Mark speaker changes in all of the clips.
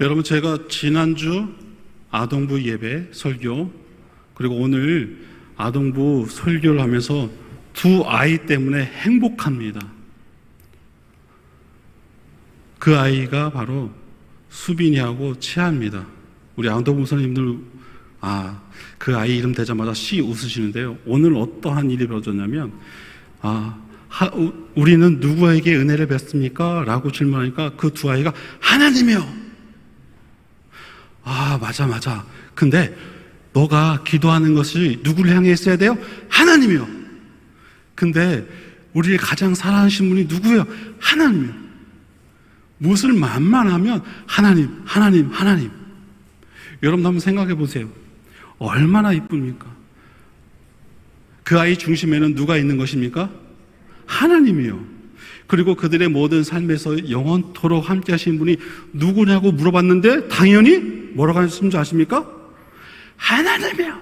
Speaker 1: 여러분, 제가 지난주 아동부 예배 설교, 그리고 오늘 아동부 설교를 하면서 두 아이 때문에 행복합니다. 그 아이가 바로 수빈이하고 치아입니다. 우리 아동부 선생님들, 그 아이 이름 대자마자 씨 웃으시는데요. 오늘 어떠한 일이 벌어졌냐면, 우리는 누구에게 은혜를 뵀습니까? 라고 질문하니까 그 두 아이가 하나님이요. 맞아. 근데 너가 기도하는 것이 누구를 향해 있어야 돼요? 하나님이요. 근데 우리를 가장 사랑하신 분이 누구예요? 하나님이요. 무엇을 만만하면 하나님. 여러분 한번 생각해 보세요. 얼마나 이쁩니까? 그 아이 중심에는 누가 있는 것입니까? 하나님이요. 그리고 그들의 모든 삶에서 영원토록 함께 하신 분이 누구냐고 물어봤는데 당연히 뭐라고 하셨는지 아십니까? 하나님이요.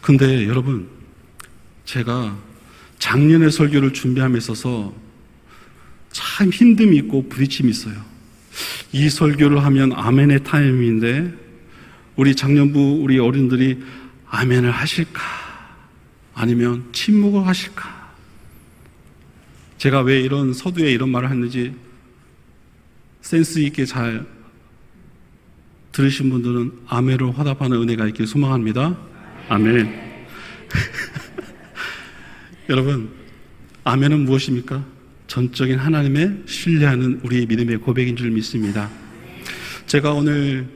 Speaker 1: 근데 여러분, 제가 작년에 설교를 준비함에 있어서 참 힘듦이 있고 부딪힘이 있어요. 이 설교를 하면 아멘의 타임인데 우리 작년부 우리 어른들이 아멘을 하실까? 아니면 침묵을 하실까? 제가 왜 이런 서두에 이런 말을 했는지 센스 있게 잘 들으신 분들은 아멘으로 화답하는 은혜가 있길 소망합니다. 아멘. 여러분, 아멘은 무엇입니까? 전적인 하나님의 신뢰하는 우리의 믿음의 고백인 줄 믿습니다. 제가 오늘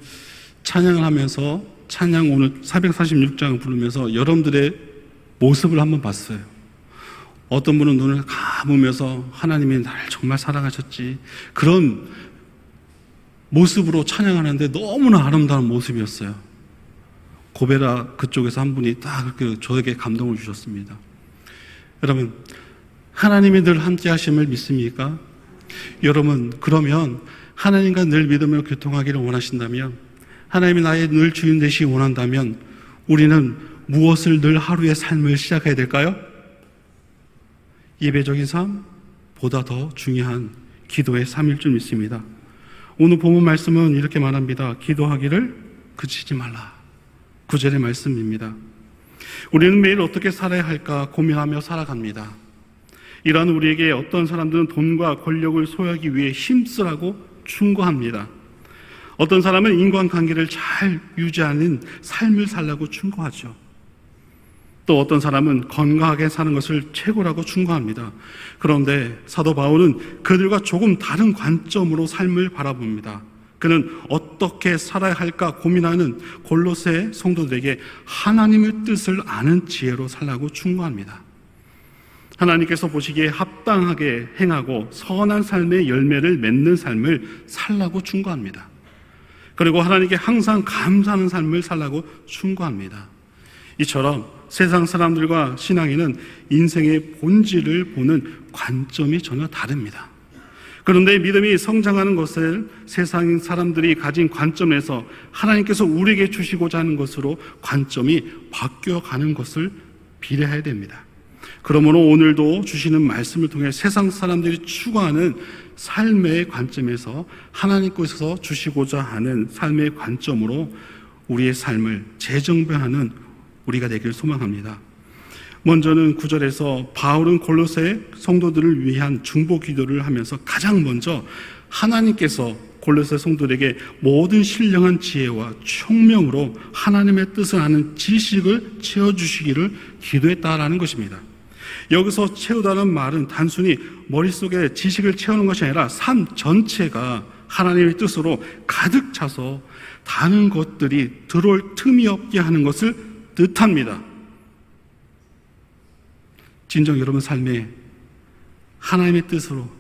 Speaker 1: 찬양을 하면서 찬양 오늘 446장 부르면서 여러분들의 모습을 한번 봤어요. 어떤 분은 눈을 감으면서 하나님이 나를 정말 사랑하셨지, 그런 모습으로 찬양하는데 너무나 아름다운 모습이었어요. 고베라 그쪽에서 한 분이 딱 그렇게 저에게 감동을 주셨습니다. 여러분, 하나님이 늘 함께 하심을 믿습니까? 여러분, 그러면 하나님과 늘 믿음으로 교통하기를 원하신다면, 하나님이 나의 늘 주인 되시기 원한다면 우리는 무엇을 늘 하루의 삶을 시작해야 될까요? 예배적인 삶, 보다 더 중요한 기도의 삶일 줄 믿습니다. 오늘 본문 말씀은 이렇게 말합니다. 기도하기를 그치지 말라. 9절의 말씀입니다. 우리는 매일 어떻게 살아야 할까 고민하며 살아갑니다. 이러한 우리에게 어떤 사람들은 돈과 권력을 소유하기 위해 힘쓰라고 충고합니다. 어떤 사람은 인간관계를 잘 유지하는 삶을 살라고 충고하죠. 또 어떤 사람은 건강하게 사는 것을 최고라고 충고합니다. 그런데 사도 바울은 그들과 조금 다른 관점으로 삶을 바라봅니다. 그는 어떻게 살아야 할까 고민하는 골로새 성도들에게 하나님의 뜻을 아는 지혜로 살라고 충고합니다. 하나님께서 보시기에 합당하게 행하고 선한 삶의 열매를 맺는 삶을 살라고 충고합니다. 그리고 하나님께 항상 감사하는 삶을 살라고 충고합니다. 이처럼 세상 사람들과 신앙인은 인생의 본질을 보는 관점이 전혀 다릅니다. 그런데 믿음이 성장하는 것을 세상 사람들이 가진 관점에서 하나님께서 우리에게 주시고자 하는 것으로 관점이 바뀌어가는 것을 비례해야 됩니다. 그러므로 오늘도 주시는 말씀을 통해 세상 사람들이 추구하는 삶의 관점에서 하나님께서 주시고자 하는 삶의 관점으로 우리의 삶을 재정비하는 우리가 되길 소망합니다. 먼저는 9절에서 바울은 골로새 성도들을 위한 중보 기도를 하면서 가장 먼저 하나님께서 골로새 성도들에게 모든 신령한 지혜와 총명으로 하나님의 뜻을 아는 지식을 채워주시기를 기도했다라는 것입니다. 여기서 채우다는 말은 단순히 머릿속에 지식을 채우는 것이 아니라 삶 전체가 하나님의 뜻으로 가득 차서 다른 것들이 들어올 틈이 없게 하는 것을 뜻합니다. 진정 여러분 삶에 하나님의 뜻으로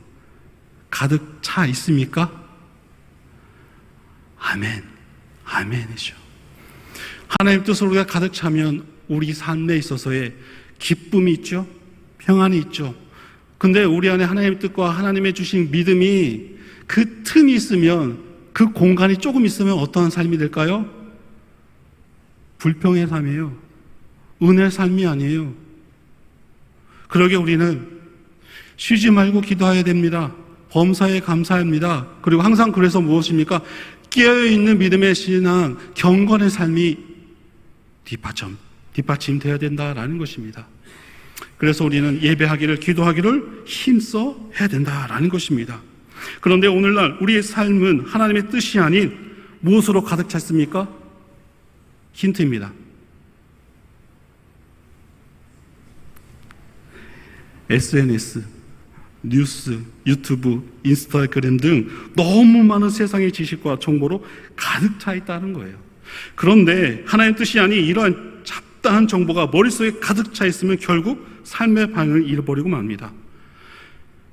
Speaker 1: 가득 차 있습니까? 아멘. 아멘이죠. 하나님의 뜻으로 우리가 가득 차면 우리 삶에 있어서의 기쁨이 있죠. 평안이 있죠. 근데 우리 안에 하나님의 뜻과 하나님의 주신 믿음이 그 틈이 있으면, 그 공간이 조금 있으면 어떠한 삶이 될까요? 불평의 삶이에요. 은혜의 삶이 아니에요. 그러게 우리는 쉬지 말고 기도해야 됩니다. 범사에 감사합니다. 그리고 항상 그래서 무엇입니까? 깨어있는 믿음의 신앙, 경건의 삶이 뒷받침되어야 된다라는 것입니다. 그래서 우리는 예배하기를, 기도하기를 힘써 해야 된다라는 것입니다. 그런데 오늘날 우리의 삶은 하나님의 뜻이 아닌 무엇으로 가득 찼습니까? 힌트입니다. SNS, 뉴스, 유튜브, 인스타그램 등 너무 많은 세상의 지식과 정보로 가득 차 있다는 거예요. 그런데 하나님의 뜻이 아닌 이러한 잡다한 정보가 머릿속에 가득 차 있으면 결국 삶의 방향을 잃어버리고 맙니다.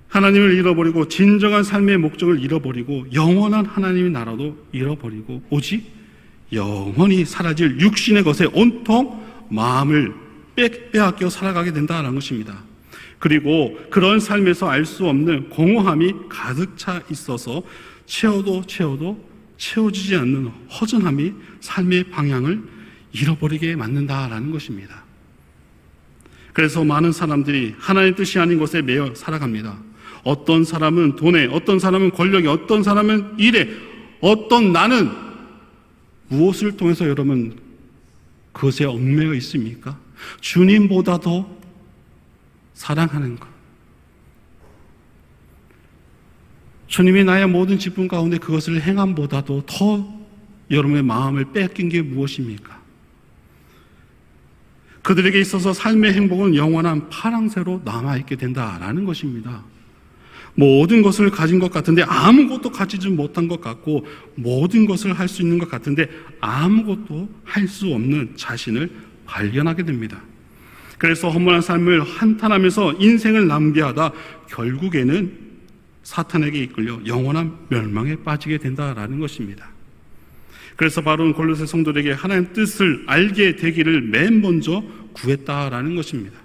Speaker 1: 하나님을 잃어버리고 진정한 삶의 목적을 잃어버리고 영원한 하나님의 나라도 잃어버리고 오직 영원히 사라질 육신의 것에 온통 마음을 빼앗겨 살아가게 된다는 것입니다. 그리고 그런 삶에서 알 수 없는 공허함이 가득 차 있어서 채워도 채워지지 않는 허전함이 삶의 방향을 잃어버리게 만든다라는 것입니다. 그래서 많은 사람들이 하나님의 뜻이 아닌 것에 매여 살아갑니다. 어떤 사람은 돈에, 어떤 사람은 권력에, 어떤 사람은 일에, 어떤 나는 무엇을 통해서 여러분 그것에 얽매여 있습니까? 주님보다 더 사랑하는 것. 주님이 나의 모든 기쁨 가운데 그것을 행함보다도 더 여러분의 마음을 뺏긴 게 무엇입니까? 그들에게 있어서 삶의 행복은 영원한 파랑새로 남아있게 된다라는 것입니다. 모든 것을 가진 것 같은데 아무것도 가지지 못한 것 같고, 모든 것을 할 수 있는 것 같은데 아무것도 할 수 없는 자신을 발견하게 됩니다. 그래서 허무한 삶을 한탄하면서 인생을 낭비하다 결국에는 사탄에게 이끌려 영원한 멸망에 빠지게 된다라는 것입니다. 그래서 바로 골로새 성도들에게 하나님의 뜻을 알게 되기를 맨 먼저 구했다라는 것입니다.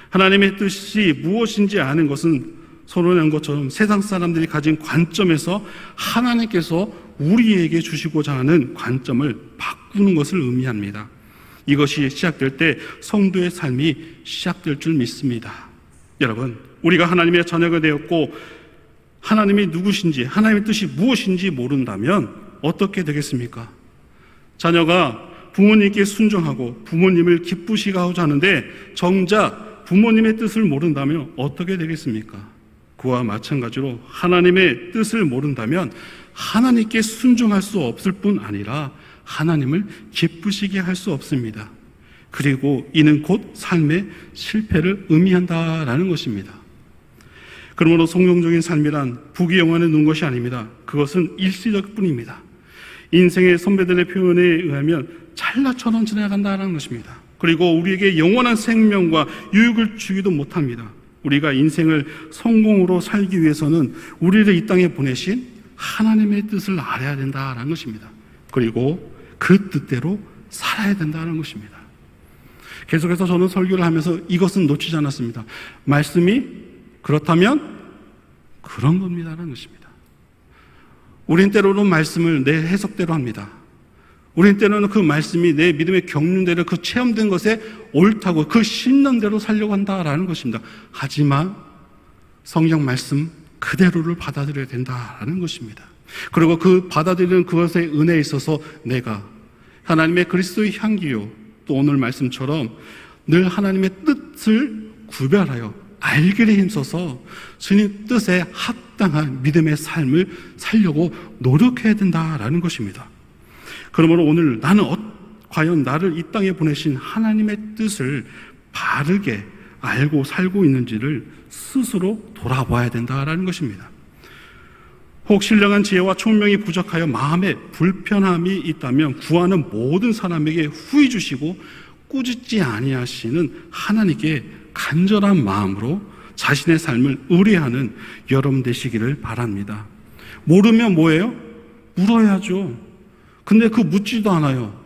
Speaker 1: 하나님의 뜻이 무엇인지 아는 것은 서론한 것처럼 세상 사람들이 가진 관점에서 하나님께서 우리에게 주시고자 하는 관점을 바꾸는 것을 의미합니다. 이것이 시작될 때 성도의 삶이 시작될 줄 믿습니다. 여러분, 우리가 하나님의 자녀가 되었고 하나님이 누구신지, 하나님의 뜻이 무엇인지 모른다면 어떻게 되겠습니까? 자녀가 부모님께 순종하고 부모님을 기쁘시게 하고자 하는데 정작 부모님의 뜻을 모른다면 어떻게 되겠습니까? 그와 마찬가지로 하나님의 뜻을 모른다면 하나님께 순종할 수 없을 뿐 아니라 하나님을 기쁘시게 할 수 없습니다. 그리고 이는 곧 삶의 실패를 의미한다라는 것입니다. 그러므로 성공적인 삶이란 부귀영화에 누는 것이 아닙니다. 그것은 일시적 뿐입니다. 인생의 선배들의 표현에 의하면 찰나처럼 지나간다는 것입니다. 그리고 우리에게 영원한 생명과 유익을 주기도 못합니다. 우리가 인생을 성공으로 살기 위해서는 우리를 이 땅에 보내신 하나님의 뜻을 알아야 된다는 것입니다. 그리고 그 뜻대로 살아야 된다는 것입니다. 계속해서 저는 설교를 하면서 이것은 놓치지 않았습니다. 말씀이 그렇다면 그런 겁니다라는 것입니다. 우린 때로는 말씀을 내 해석대로 합니다. 우린 때로는 그 말씀이 내 믿음의 경륜대로 그 체험된 것에 옳다고 그 신는 대로 살려고 한다라는 것입니다. 하지만 성경 말씀 그대로를 받아들여야 된다라는 것입니다. 그리고 그 받아들이는 그것의 은혜에 있어서 내가 하나님의 그리스도의 향기요, 또 오늘 말씀처럼 늘 하나님의 뜻을 구별하여 알기를 힘써서 주님 뜻에 합당한 믿음의 삶을 살려고 노력해야 된다라는 것입니다. 그러므로 오늘 나는 과연 나를 이 땅에 보내신 하나님의 뜻을 바르게 알고 살고 있는지를 스스로 돌아봐야 된다라는 것입니다. 혹 신령한 지혜와 총명이 부족하여 마음에 불편함이 있다면 구하는 모든 사람에게 후히 주시고 꾸짖지 아니하시는 하나님께 간절한 마음으로 자신의 삶을 의뢰하는 여러분 되시기를 바랍니다. 모르면 뭐예요? 물어야죠. 근데 그 묻지도 않아요.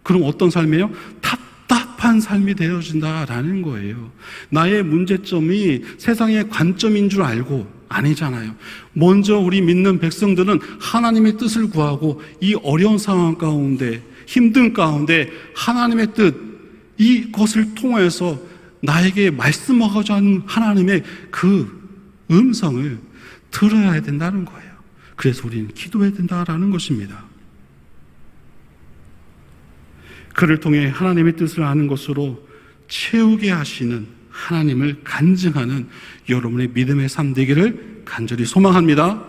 Speaker 1: 그럼 어떤 삶이에요? 답답한 삶이 되어진다라는 거예요. 나의 문제점이 세상의 관점인 줄 알고 아니잖아요. 먼저 우리 믿는 백성들은 하나님의 뜻을 구하고 이 어려운 상황 가운데, 힘든 가운데 하나님의 뜻, 이것을 통해서 나에게 말씀하고자 하는 하나님의 그 음성을 들어야 된다는 거예요. 그래서 우리는 기도해야 된다라는 것입니다. 그를 통해 하나님의 뜻을 아는 것으로 채우게 하시는 하나님을 간증하는 여러분의 믿음의 삶 되기를 간절히 소망합니다.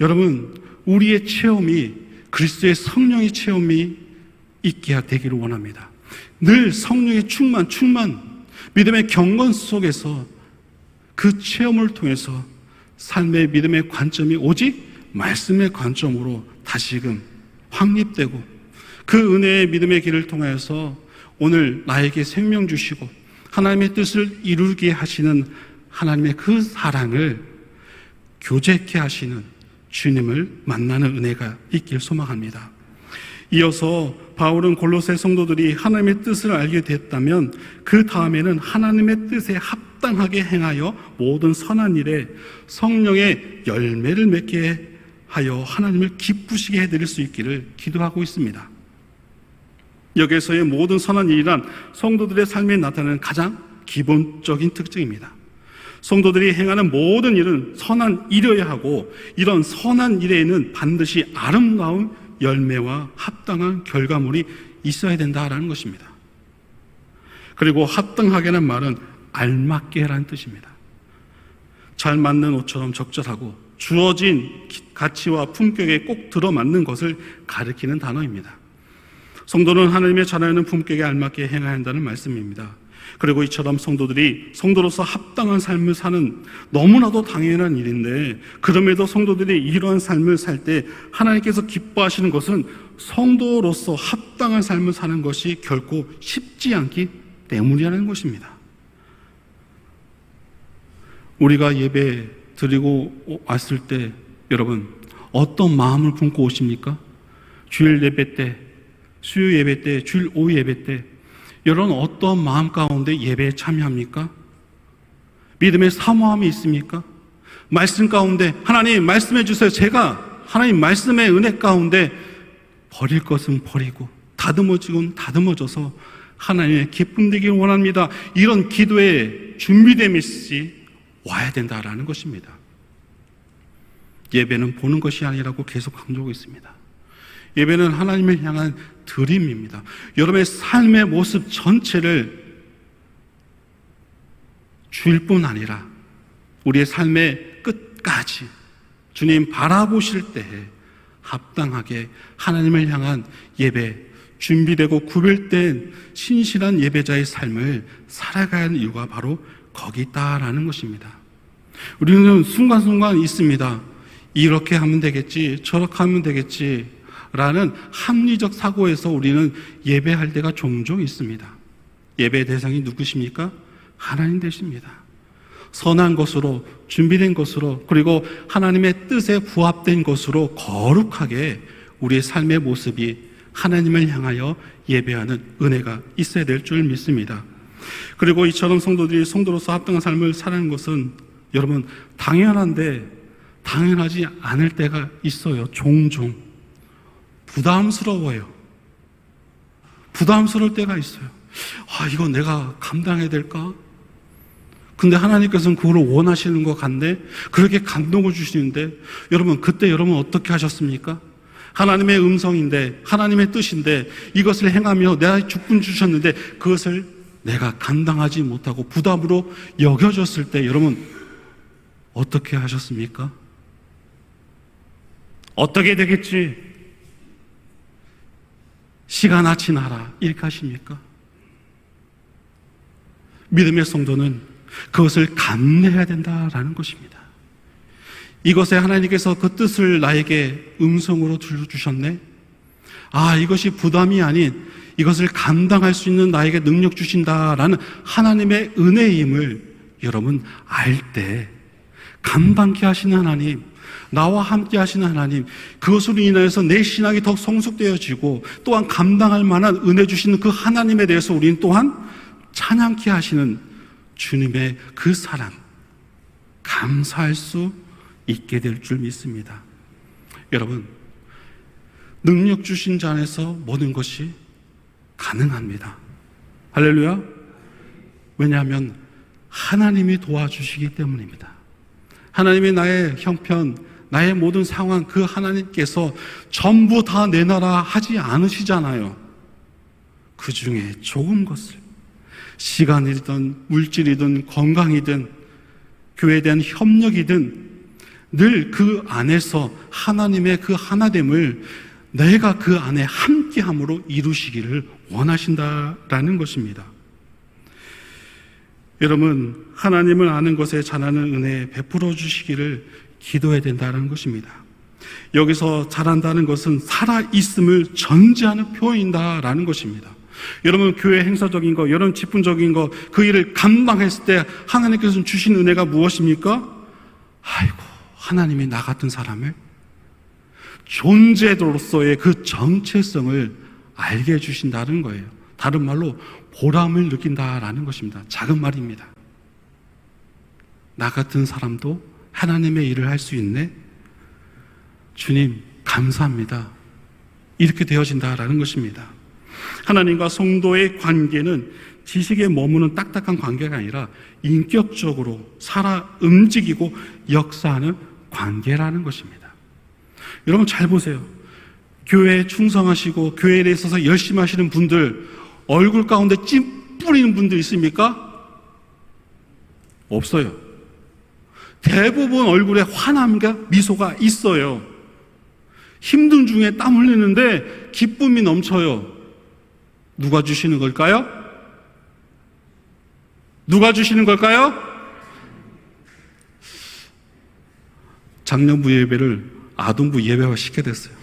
Speaker 1: 여러분, 우리의 체험이 그리스도의 성령의 체험이 있게 되기를 원합니다. 늘 성령의 충만, 믿음의 경건 속에서 그 체험을 통해서 삶의 믿음의 관점이 오직 말씀의 관점으로 다시금 확립되고 그 은혜의 믿음의 길을 통해서 오늘 나에게 생명 주시고 하나님의 뜻을 이루게 하시는 하나님의 그 사랑을 교제케 하시는 주님을 만나는 은혜가 있길 소망합니다. 이어서 바울은 골로새 성도들이 하나님의 뜻을 알게 됐다면 그 다음에는 하나님의 뜻에 합당하게 행하여 모든 선한 일에 성령의 열매를 맺게 하여 하나님을 기쁘시게 해드릴 수 있기를 기도하고 있습니다. 여기에서의 모든 선한 일이란 성도들의 삶에 나타나는 가장 기본적인 특징입니다. 성도들이 행하는 모든 일은 선한 일이어야 하고 이런 선한 일에는 반드시 아름다운 열매와 합당한 결과물이 있어야 된다라는 것입니다. 그리고 합당하게는 말은 알맞게라는 뜻입니다. 잘 맞는 옷처럼 적절하고 주어진 가치와 품격에 꼭 들어맞는 것을 가리키는 단어입니다. 성도는 하나님의 자라는 품격에 알맞게 행해야 한다는 말씀입니다. 그리고 이처럼 성도들이 성도로서 합당한 삶을 사는 너무나도 당연한 일인데 그럼에도 성도들이 이러한 삶을 살 때 하나님께서 기뻐하시는 것은 성도로서 합당한 삶을 사는 것이 결코 쉽지 않기 때문이라는 것입니다. 우리가 예배 드리고 왔을 때 여러분 어떤 마음을 품고 오십니까? 주일 예배 때, 수요 예배 때, 주일 오후 예배 때 여러분 어떤 마음 가운데 예배에 참여합니까? 믿음의 사모함이 있습니까? 말씀 가운데 하나님 말씀해 주세요. 제가 하나님 말씀의 은혜 가운데 버릴 것은 버리고 다듬어지곤 다듬어져서 하나님의 기쁨 되기를 원합니다. 이런 기도에 준비됨이 있이 와야 된다라는 것입니다. 예배는 보는 것이 아니라고 계속 강조하고 있습니다. 예배는 하나님을 향한 드림입니다. 여러분의 삶의 모습 전체를 주일 뿐 아니라 우리의 삶의 끝까지 주님 바라보실 때에 합당하게 하나님을 향한 예배, 준비되고 구별된 신실한 예배자의 삶을 살아가야 하는 이유가 바로 거기 있다라는 것입니다. 우리는 순간순간 있습니다. 이렇게 하면 되겠지, 저렇게 하면 되겠지 라는 합리적 사고에서 우리는 예배할 때가 종종 있습니다. 예배 대상이 누구십니까? 하나님 되십니다. 선한 것으로 준비된 것으로 그리고 하나님의 뜻에 부합된 것으로 거룩하게 우리의 삶의 모습이 하나님을 향하여 예배하는 은혜가 있어야 될 줄 믿습니다. 그리고 이처럼 성도들이 성도로서 합당한 삶을 살아가는 것은 여러분 당연한데 당연하지 않을 때가 있어요. 종종 부담스러워요. 부담스러울 때가 있어요. 이거 내가 감당해야 될까? 근데 하나님께서는 그걸 원하시는 것 같네? 그렇게 감동을 주시는데 여러분 그때 여러분 어떻게 하셨습니까? 하나님의 음성인데 하나님의 뜻인데 이것을 행하며 내가 죽군 주셨는데 그것을 내가 감당하지 못하고 부담으로 여겨졌을 때 여러분 어떻게 하셨습니까? 어떻게 되겠지? 시간아 지나라 이렇게 하십니까? 믿음의 성도는 그것을 감내해야 된다라는 것입니다. 이것에 하나님께서 그 뜻을 나에게 음성으로 들려주셨네? 이것이 부담이 아닌 이것을 감당할 수 있는 나에게 능력 주신다라는 하나님의 은혜임을 여러분 알 때 감당케 하시는 하나님, 나와 함께 하시는 하나님, 그것으로 인하여서 내 신앙이 더 성숙되어지고 또한 감당할 만한 은혜 주시는 그 하나님에 대해서 우리는 또한 찬양케 하시는 주님의 그 사랑 감사할 수 있게 될 줄 믿습니다. 여러분 능력 주신 자 안에서 모든 것이 가능합니다. 할렐루야. 왜냐하면 하나님이 도와주시기 때문입니다. 하나님이 나의 형편, 나의 모든 상황, 그 하나님께서 전부 다 내놔라 하지 않으시잖아요. 그 중에 좋은 것을, 시간이든 물질이든 건강이든 교회에 대한 협력이든 늘 그 안에서 하나님의 그 하나됨을 내가 그 안에 함께함으로 이루시기를 원하신다라는 것입니다. 여러분, 하나님을 아는 것에 잘하는 은혜 베풀어 주시기를 기도해야 된다는 것입니다. 여기서 잘한다는 것은 살아있음을 전제하는 표현이다라는 것입니다. 여러분, 교회 행사적인 거, 여러분 직분적인 거, 그 일을 감당했을 때 하나님께서 주신 은혜가 무엇입니까? 아이고, 하나님이 나 같은 사람을 존재로서의 그 정체성을 알게 해주신다는 거예요. 다른 말로 보람을 느낀다라는 것입니다. 작은 말입니다. 나 같은 사람도 하나님의 일을 할 수 있네? 주님, 감사합니다. 이렇게 되어진다라는 것입니다. 하나님과 성도의 관계는 지식에 머무는 딱딱한 관계가 아니라 인격적으로 살아 움직이고 역사하는 관계라는 것입니다. 여러분 잘 보세요. 교회에 충성하시고 교회에 있어서 열심히 하시는 분들, 얼굴 가운데 찜 뿌리는 분들 있습니까? 없어요. 대부분 얼굴에 환함과 미소가 있어요. 힘든 중에 땀 흘리는데 기쁨이 넘쳐요. 누가 주시는 걸까요? 누가 주시는 걸까요? 작년부 예배를 아동부 예배화 시켜야 됐어요.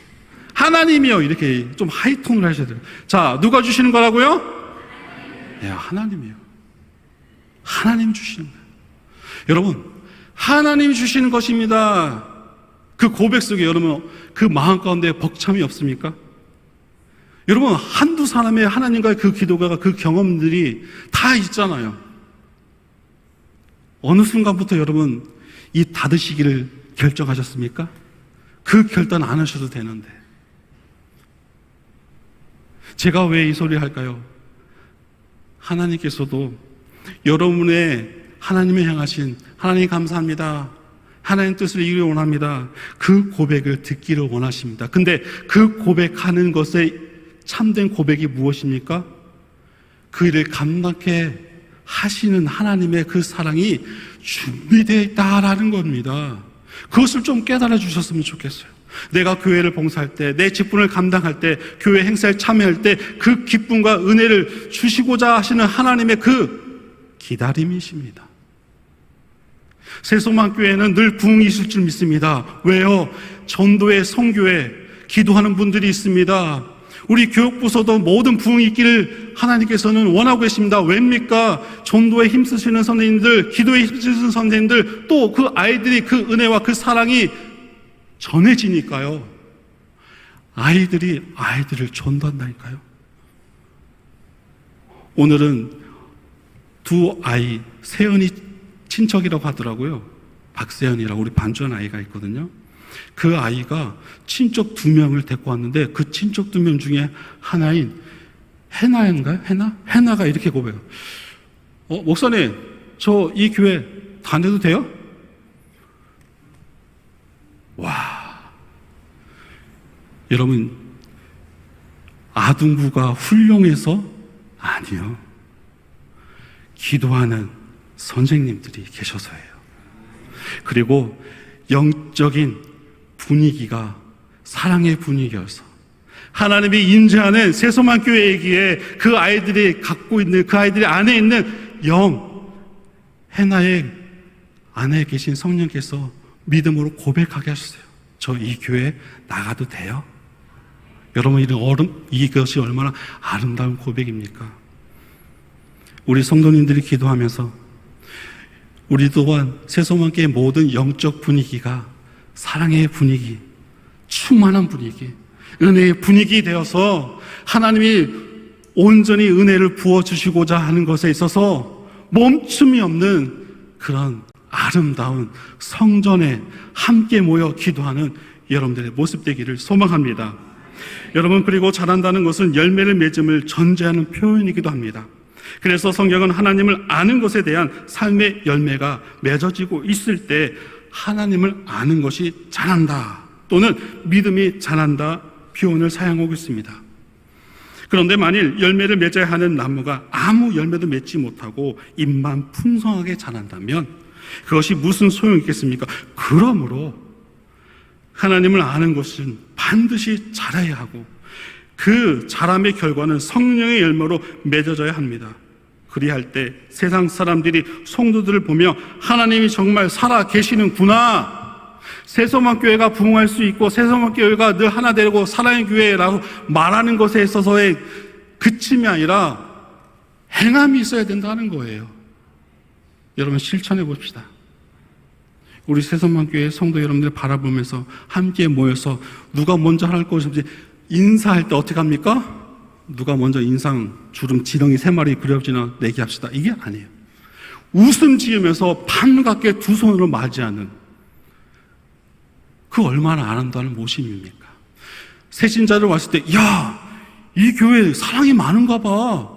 Speaker 1: 하나님이요. 이렇게 좀 하이톤을 하셔야 돼요. 자, 누가 주시는 거라고요? 네, 하나님이요. 하나님 주시는 거예요. 여러분, 하나님이 주시는 것입니다. 그 고백 속에 여러분 그 마음 가운데 벅참이 없습니까? 여러분, 한두 사람의 하나님과의 그 기도가, 그 경험들이 다 있잖아요. 어느 순간부터 여러분 이 닫으시기를 결정하셨습니까? 그 결단 안 하셔도 되는데. 제가 왜 이 소리를 할까요? 하나님께서도 여러분의 하나님을 향하신 하나님 감사합니다, 하나님 뜻을 이루기 원합니다, 그 고백을 듣기를 원하십니다. 근데 그 고백하는 것에 참된 고백이 무엇입니까? 그 일을 감당케 하시는 하나님의 그 사랑이 준비되어 있다라는 겁니다. 그것을 좀 깨달아 주셨으면 좋겠어요. 내가 교회를 봉사할 때, 내 직분을 감당할 때, 교회 행사에 참여할 때 그 기쁨과 은혜를 주시고자 하시는 하나님의 그 기다림이십니다. 새소망교회는 늘 부흥이 있을 줄 믿습니다. 왜요? 전도회, 선교회 기도하는 분들이 있습니다. 우리 교육부서도 모든 부흥이 있기를 하나님께서는 원하고 계십니다. 왜입니까? 전도에 힘쓰시는 선생님들, 기도에 힘쓰시는 선생님들, 또 그 아이들이 그 은혜와 그 사랑이 전해지니까요. 아이들이 아이들을 전도한다니까요. 오늘은 두 아이, 세연이 친척이라고 하더라고요. 박세연이라고 우리 반주한 아이가 있거든요. 그 아이가 친척 2명을 데리고 왔는데 그 친척 2명 중에 하나인 해나인가요? 해나가 이렇게 고백해요. 목사님, 저 이 교회 다녀도 돼요? 와, 여러분, 아동부가 훌륭해서? 아니요. 기도하는 선생님들이 계셔서예요. 그리고 영적인 분위기가 사랑의 분위기여서 하나님이 인재하는 새소망교회이기에 그 아이들이 갖고 있는, 그 아이들이 안에 있는 해나의 안에 계신 성령께서 믿음으로 고백하게 하셨어요. 저 이 교회 나가도 돼요? 여러분, 이것이 얼마나 아름다운 고백입니까? 우리 성도님들이 기도하면서 우리 또한 새소망교회의 모든 영적 분위기가 사랑의 분위기, 충만한 분위기, 은혜의 분위기 되어서 하나님이 온전히 은혜를 부어주시고자 하는 것에 있어서 멈춤이 없는 그런 아름다운 성전에 함께 모여 기도하는 여러분들의 모습 되기를 소망합니다. 여러분, 그리고 잘한다는 것은 열매를 맺음을 전제하는 표현이기도 합니다. 그래서 성경은 하나님을 아는 것에 대한 삶의 열매가 맺어지고 있을 때 하나님을 아는 것이 자란다 또는 믿음이 자란다 표현을 사용하고 있습니다. 그런데 만일 열매를 맺어야 하는 나무가 아무 열매도 맺지 못하고 잎만 풍성하게 자란다면 그것이 무슨 소용이 있겠습니까? 그러므로 하나님을 아는 것은 반드시 자라야 하고 그 자람의 결과는 성령의 열매로 맺어져야 합니다. 그리할 때 세상 사람들이 성도들을 보며 하나님이 정말 살아 계시는구나, 새소만 교회가 부흥할 수 있고 새소만 교회가 늘 하나 되고 사랑의 교회라고 말하는 것에 있어서의 그침이 아니라 행함이 있어야 된다는 거예요. 여러분 실천해 봅시다. 우리 새소만 교회 성도 여러분들 바라보면서 함께 모여서 누가 먼저 할 것이 없이 인사할 때 어떻게 합니까? 누가 먼저 인상 주름 지렁이 3마리 그려지나 내기합시다. 이게 아니에요. 웃음 지으면서 반갑게 두 손으로 맞이하는 그 얼마나 아름다운 모심입니까? 새신자들 왔을 때 야, 이 교회 사랑이 많은가 봐.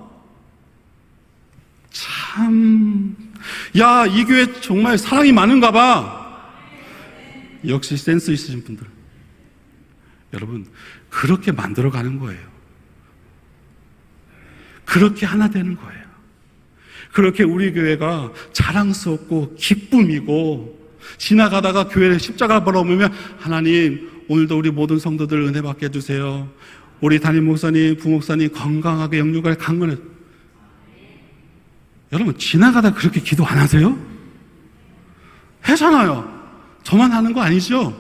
Speaker 1: 참, 야, 이 교회 정말 사랑이 많은가 봐. 역시 센스 있으신 분들, 여러분 그렇게 만들어가는 거예요. 그렇게 하나 되는 거예요. 그렇게 우리 교회가 자랑스럽고 기쁨이고, 지나가다가 교회에 십자가 바라보면 하나님 오늘도 우리 모든 성도들 은혜 받게 해주세요. 우리 담임 목사님, 부목사님 건강하게 영육을 강건해. 여러분 지나가다 그렇게 기도 안 하세요? 하잖아요. 저만 하는 거 아니죠?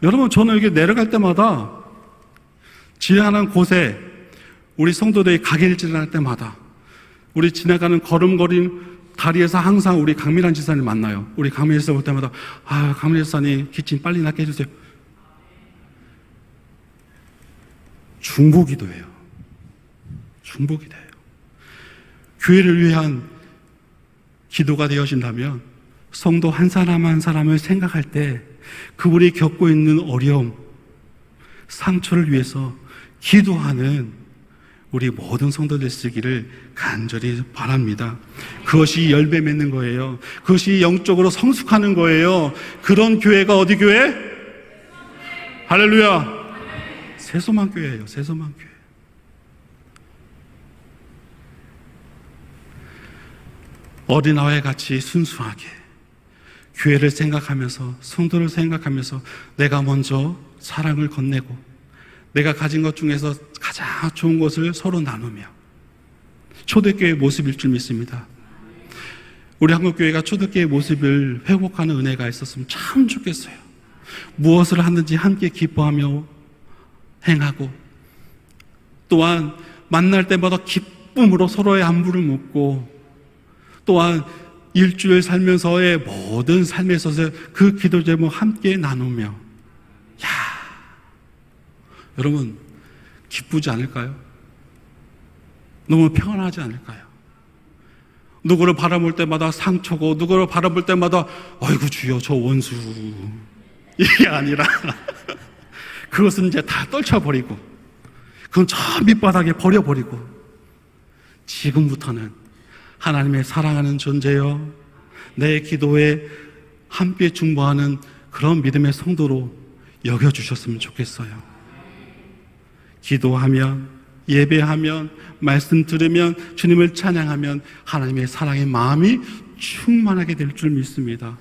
Speaker 1: 여러분 저는 여기 내려갈 때마다 지나가는 곳에 우리 성도들이 가게일지를 할 때마다 우리 지나가는 걸음걸이 다리에서 항상 우리 강민환 지사님 만나요. 우리 강민환 지사 볼 때마다 아, 강민환 지사님 기침 빨리 낫게 해주세요. 중보기도예요. 중보기도예요. 교회를 위한 기도가 되어진다면 성도 한 사람 한 사람을 생각할 때 그분이 겪고 있는 어려움, 상처를 위해서 기도하는 우리 모든 성도들 쓰기를 간절히 바랍니다. 그것이 열매 맺는 거예요. 그것이 영적으로 성숙하는 거예요. 그런 교회가 어디 교회? 할렐루야. 새소만 교회예요. 새소만 교회. 어린아이와 같이 순수하게 교회를 생각하면서 성도를 생각하면서 내가 먼저 사랑을 건네고 내가 가진 것 중에서 가장 좋은 것을 서로 나누며 초대교회의 모습일 줄 믿습니다. 우리 한국교회가 초대교회의 모습을 회복하는 은혜가 있었으면 참 좋겠어요. 무엇을 하든지 함께 기뻐하며 행하고 또한 만날 때마다 기쁨으로 서로의 안부를 묻고 또한 일주일 살면서의 모든 삶에 있어서 그 기도 제목 함께 나누며 야, 여러분 기쁘지 않을까요? 너무 평안하지 않을까요? 누구를 바라볼 때마다 상처고 누구를 바라볼 때마다 아이고 주여 저 원수 이게 아니라 그것은 이제 다 떨쳐버리고 그건 저 밑바닥에 버려버리고 지금부터는 하나님의 사랑하는 존재여 내 기도에 함께 중보하는 그런 믿음의 성도로 여겨주셨으면 좋겠어요. 기도하면 예배하면 말씀 들으면 주님을 찬양하면 하나님의 사랑의 마음이 충만하게 될 줄 믿습니다.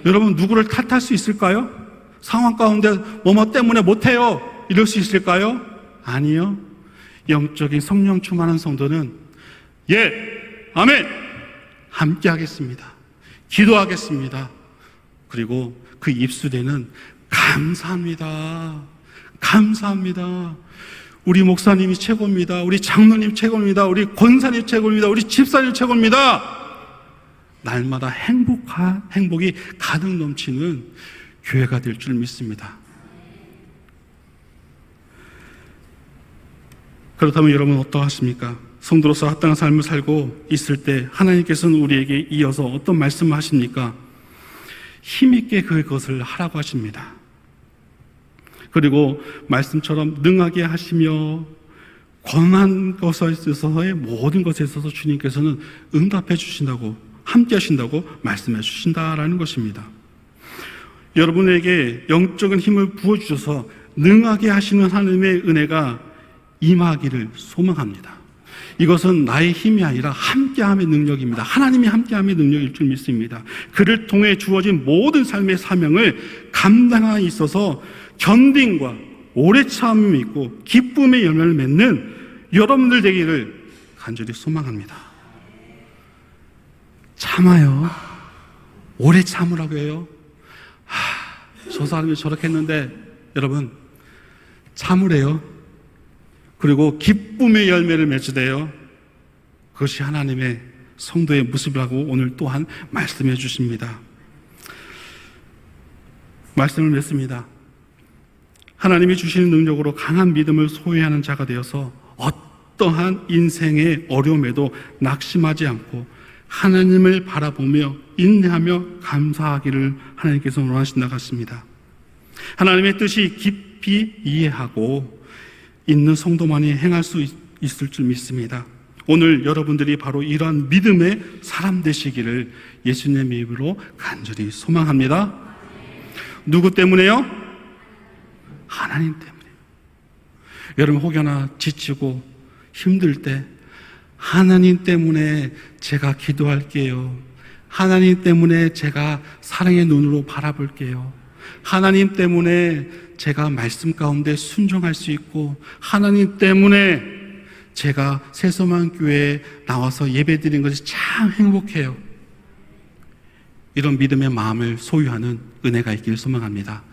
Speaker 1: 여러분 누구를 탓할 수 있을까요? 상황 가운데 뭐뭐 때문에 못해요 이럴 수 있을까요? 아니요. 영적인 성령 충만한 성도는 예, 아멘 함께 하겠습니다. 기도하겠습니다. 그리고 그 입술에는 감사합니다. 감사합니다. 우리 목사님이 최고입니다. 우리 장로님 최고입니다. 우리 권사님 최고입니다. 우리 집사님 최고입니다. 날마다 행복이 가득 넘치는 교회가 될 줄 믿습니다. 그렇다면 여러분 어떠하십니까? 성도로서 합당한 삶을 살고 있을 때 하나님께서는 우리에게 이어서 어떤 말씀을 하십니까? 힘있게 그것을 하라고 하십니다. 그리고 말씀처럼 능하게 하시며 권한 것에 있어서의 모든 것에 있어서 주님께서는 응답해 주신다고, 함께 하신다고 말씀해 주신다라는 것입니다. 여러분에게 영적인 힘을 부어주셔서 능하게 하시는 하나님의 은혜가 임하기를 소망합니다. 이것은 나의 힘이 아니라 함께함의 능력입니다. 하나님이 함께함의 능력일 줄 믿습니다. 그를 통해 주어진 모든 삶의 사명을 감당하에 있어서 견딘과 오래 참음이 있고 기쁨의 열매를 맺는 여러분들 되기를 간절히 소망합니다. 참아요. 오래 참으라고 해요. 저 사람이 저렇게 했는데 여러분 참으래요. 그리고 기쁨의 열매를 맺으래요. 그것이 하나님의 성도의 모습이라고 오늘 또한 말씀해 주십니다. 말씀을 맺습니다. 하나님이 주시는 능력으로 강한 믿음을 소유하는 자가 되어서 어떠한 인생의 어려움에도 낙심하지 않고 하나님을 바라보며 인내하며 감사하기를 하나님께서 원하신다 같습니다. 하나님의 뜻이 깊이 이해하고 있는 성도만이 행할 수 있을 줄 믿습니다. 오늘 여러분들이 바로 이러한 믿음의 사람 되시기를 예수님의 이름으로 간절히 소망합니다. 누구 때문에요? 하나님 때문에. 여러분 혹여나 지치고 힘들 때 하나님 때문에 제가 기도할게요. 하나님 때문에 제가 사랑의 눈으로 바라볼게요. 하나님 때문에 제가 말씀 가운데 순종할 수 있고 하나님 때문에 제가 새소망교회에 나와서 예배드리는 것이 참 행복해요. 이런 믿음의 마음을 소유하는 은혜가 있기를 소망합니다.